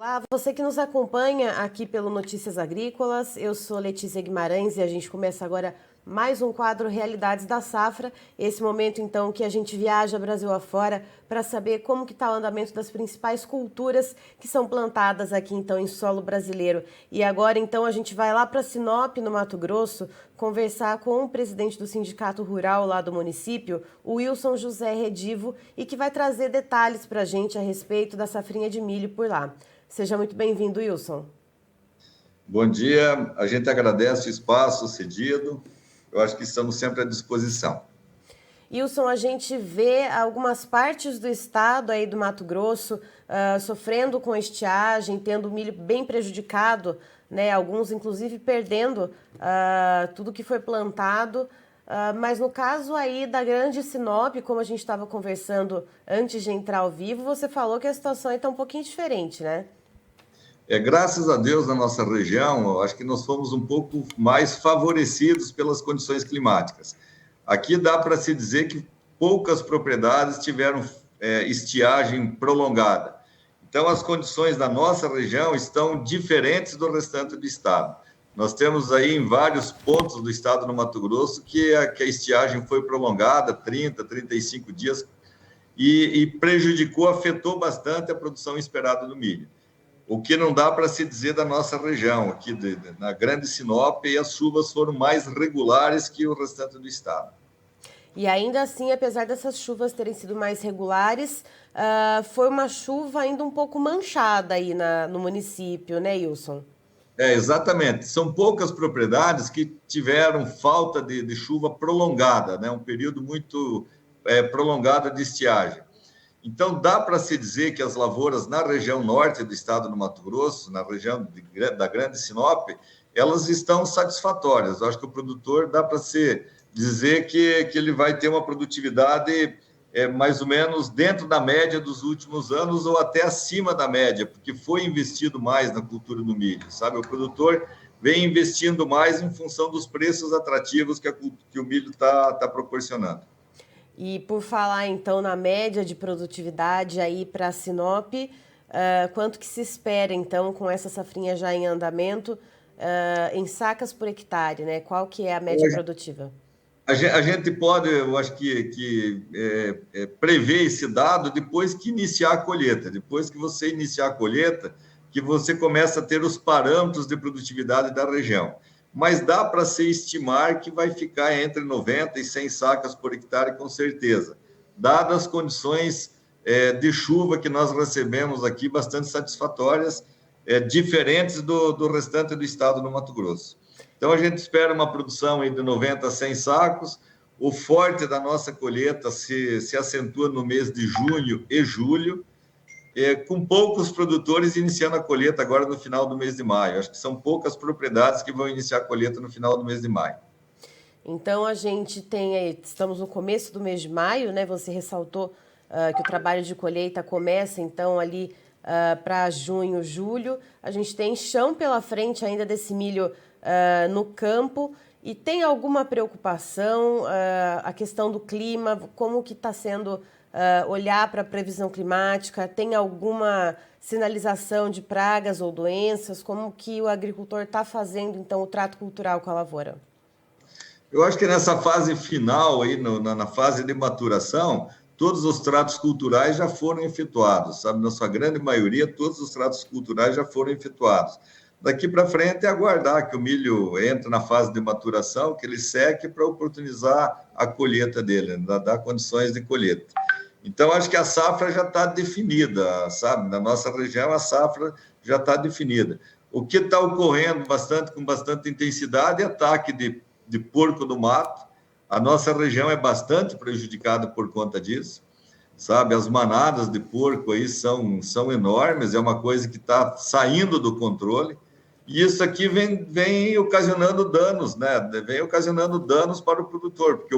Olá, você que nos acompanha aqui pelo Notícias Agrícolas, eu sou Letícia Guimarães e a gente começa agora mais um quadro Realidades da Safra, esse momento então que a gente viaja Brasil afora para saber como que está o andamento das principais culturas que são plantadas aqui então em solo brasileiro. E agora então a gente vai lá para Sinop, no Mato Grosso, conversar com o presidente do Sindicato Rural lá do município, o Wilson José Redivo, e que vai trazer detalhes para a gente a respeito da safrinha de milho por lá. Seja muito bem-vindo, Wilson. Bom dia, a gente agradece o espaço cedido, eu acho que estamos sempre à disposição. Wilson, a gente vê algumas partes do estado aí do Mato Grosso sofrendo com estiagem, tendo o milho bem prejudicado, né? Alguns inclusive perdendo tudo que foi plantado. Mas no caso aí da Grande Sinop, como a gente estava conversando antes de entrar ao vivo, você falou que a situação está um pouquinho diferente, né? Graças a Deus, na nossa região, eu acho que nós fomos um pouco mais favorecidos pelas condições climáticas. Aqui dá para se dizer que poucas propriedades tiveram estiagem prolongada. Então, as condições da nossa região estão diferentes do restante do estado. Nós temos aí em vários pontos do estado no Mato Grosso que a estiagem foi prolongada, 30, 35 dias, e prejudicou, afetou bastante a produção esperada do milho. O que não dá para se dizer da nossa região, aqui na Grande Sinop, e as chuvas foram mais regulares que o restante do estado. E ainda assim, apesar dessas chuvas terem sido mais regulares, foi uma chuva ainda um pouco manchada aí no município, né, Wilson? Exatamente. São poucas propriedades que tiveram falta de chuva prolongada, né? Um período muito prolongado de estiagem. Então, dá para se dizer que as lavouras na região norte do estado do Mato Grosso, na região da Grande Sinop, elas estão satisfatórias. Eu acho que o produtor dá para se dizer que ele vai ter uma produtividade mais ou menos dentro da média dos últimos anos ou até acima da média, porque foi investido mais na cultura do milho, sabe? O produtor vem investindo mais em função dos preços atrativos que o milho está proporcionando. E por falar então na média de produtividade aí para a Sinop, quanto que se espera então com essa safrinha já em andamento em sacas por hectare, né? Qual que é a média produtiva? A gente pode, eu acho que prever esse dado depois que iniciar a colheita. Depois que você iniciar a colheita, que você começa a ter os parâmetros de produtividade da região. Mas dá para se estimar que vai ficar entre 90 e 100 sacas por hectare, com certeza, dadas as condições de chuva que nós recebemos aqui, bastante satisfatórias, diferentes do restante do estado do Mato Grosso. Então, a gente espera uma produção de 90 a 100 sacos. O forte da nossa colheita se acentua no mês de junho e julho, com poucos produtores iniciando a colheita agora no final do mês de maio. Acho que são poucas propriedades que vão iniciar a colheita no final do mês de maio. Então, a gente estamos no começo do mês de maio, né? Você ressaltou que o trabalho de colheita começa, então, ali para junho, julho. A gente tem chão pela frente ainda desse milho no campo. E tem alguma preocupação, a questão do clima, como que está sendo olhar para a previsão climática? Tem alguma sinalização de pragas ou doenças? Como que o agricultor está fazendo, então, o trato cultural com a lavoura? Eu acho que nessa fase final, aí, na fase de maturação, todos os tratos culturais já foram efetuados, sabe? Na sua grande maioria, todos os tratos culturais já foram efetuados. Daqui para frente é aguardar que o milho entre na fase de maturação, que ele seque para oportunizar a colheita dele, dar condições de colheita. Então, acho que a safra já está definida, sabe? Na nossa região, a safra já está definida. O que está ocorrendo com bastante intensidade é ataque de porco do mato. A nossa região é bastante prejudicada por conta disso, sabe? As manadas de porco aí são enormes, é uma coisa que está saindo do controle. E isso aqui vem ocasionando danos, né? Vem ocasionando danos para o produtor, porque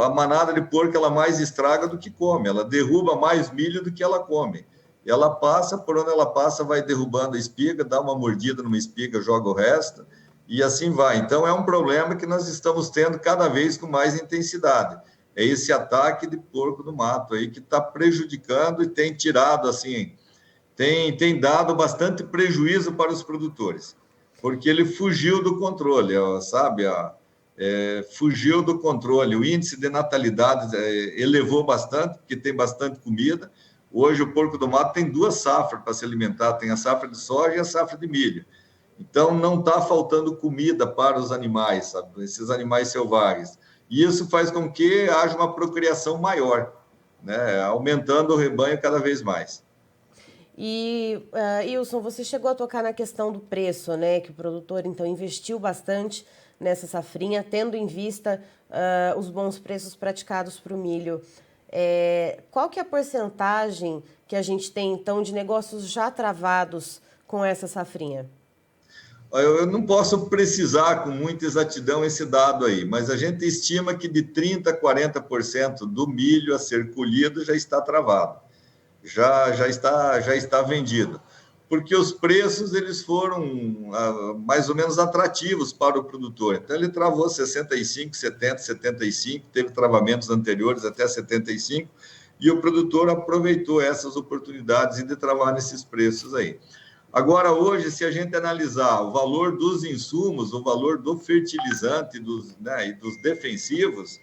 a manada de porco ela mais estraga do que come, ela derruba mais milho do que ela come. E ela passa, por onde ela passa, vai derrubando a espiga, dá uma mordida numa espiga, joga o resto, e assim vai. Então, é um problema que nós estamos tendo cada vez com mais intensidade. É esse ataque de porco do mato aí que está prejudicando e tem tirado, assim, tem dado bastante prejuízo para os produtores, porque ele fugiu do controle, sabe? Fugiu do controle. O índice de natalidade elevou bastante, porque tem bastante comida. Hoje, o porco do mato tem 2 safras para se alimentar, tem a safra de soja e a safra de milho. Então, não está faltando comida para os animais, sabe? Esses animais selvagens. E isso faz com que haja uma procriação maior, né? Aumentando o rebanho cada vez mais. E, Wilson, você chegou a tocar na questão do preço, né? Que o produtor, então, investiu bastante nessa safrinha, tendo em vista os bons preços praticados para o milho. Qual que é a porcentagem que a gente tem, então, de negócios já travados com essa safrinha? Eu não posso precisar com muita exatidão esse dado aí, mas a gente estima que de 30% a 40% do milho a ser colhido já está travado, já está vendido, porque os preços eles foram mais ou menos atrativos para o produtor. Então, ele travou 65, 70, 75, teve travamentos anteriores até 75, e o produtor aproveitou essas oportunidades de travar nesses preços aí. Agora, hoje, se a gente analisar o valor dos insumos, o valor do fertilizante e dos defensivos,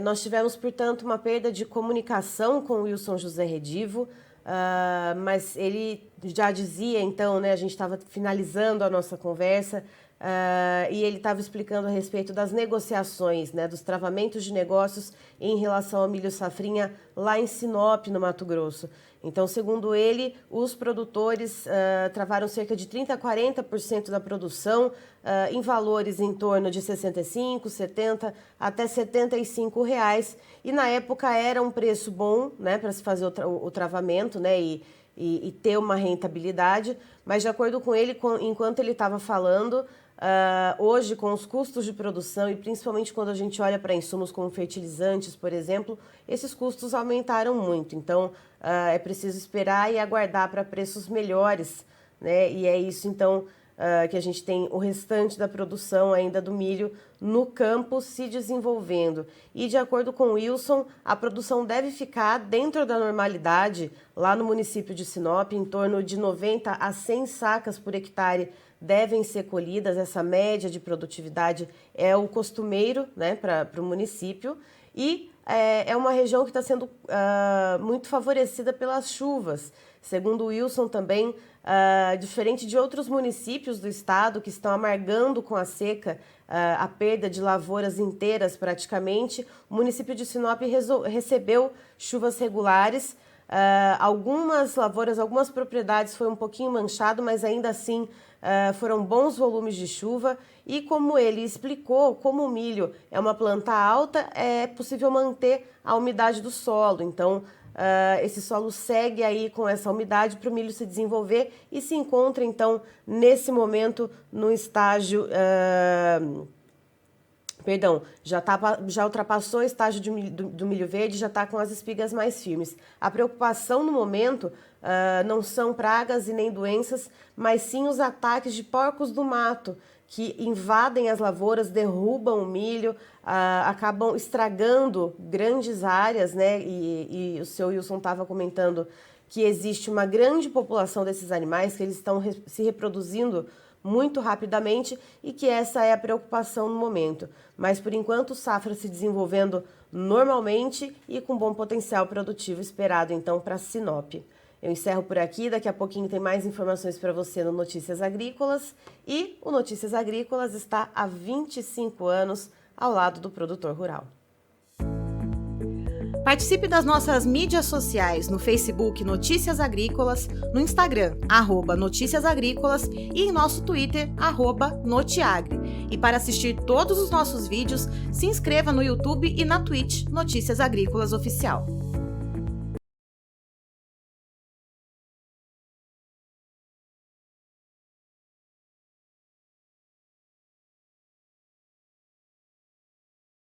nós tivemos, portanto, uma perda de comunicação com o Wilson José Redivo, mas ele já dizia, então, né, a gente estava finalizando a nossa conversa, e ele estava explicando a respeito das negociações, né, dos travamentos de negócios em relação ao milho safrinha lá em Sinop, no Mato Grosso. Então, segundo ele, os produtores travaram cerca de 30% a 40% da produção em valores em torno de R$ 65, 70 até R$ 75 reais. E na época era um preço bom, né, para se fazer o travamento, né, e ter uma rentabilidade, mas de acordo com ele, enquanto ele estava falando, hoje, com os custos de produção e principalmente quando a gente olha para insumos como fertilizantes, por exemplo, esses custos aumentaram muito. Então, é preciso esperar e aguardar para preços melhores, né? E é isso, então, que a gente tem o restante da produção ainda do milho no campo se desenvolvendo. E, de acordo com o Wilson, a produção deve ficar dentro da normalidade lá no município de Sinop, em torno de 90 a 100 sacas por hectare devem ser colhidas. Essa média de produtividade é o costumeiro, né, para o município, e é uma região que está sendo muito favorecida pelas chuvas. Segundo o Wilson também, diferente de outros municípios do estado que estão amargando com a seca a perda de lavouras inteiras praticamente, o município de Sinop recebeu chuvas regulares. Algumas lavouras, algumas propriedades foi um pouquinho manchado, mas ainda assim foram bons volumes de chuva. E como ele explicou, como o milho é uma planta alta, é possível manter a umidade do solo. Então, esse solo segue aí com essa umidade para o milho se desenvolver e se encontra, então, nesse momento, no estágio... já ultrapassou o estágio do milho verde, já está com as espigas mais firmes. A preocupação no momento não são pragas e nem doenças, mas sim os ataques de porcos do mato, que invadem as lavouras, derrubam o milho, acabam estragando grandes áreas, né? E o seu Wilson estava comentando que existe uma grande população desses animais, que eles estão se reproduzindo muito rapidamente e que essa é a preocupação no momento. Mas, por enquanto, safra se desenvolvendo normalmente e com bom potencial produtivo esperado, então, para Sinop. Eu encerro por aqui, daqui a pouquinho tem mais informações para você no Notícias Agrícolas, e o Notícias Agrícolas está há 25 anos ao lado do produtor rural. Participe das nossas mídias sociais no Facebook Notícias Agrícolas, no Instagram @Notícias Agrícolas e em nosso Twitter @Notiagre. E para assistir todos os nossos vídeos, se inscreva no YouTube e na Twitch Notícias Agrícolas Oficial.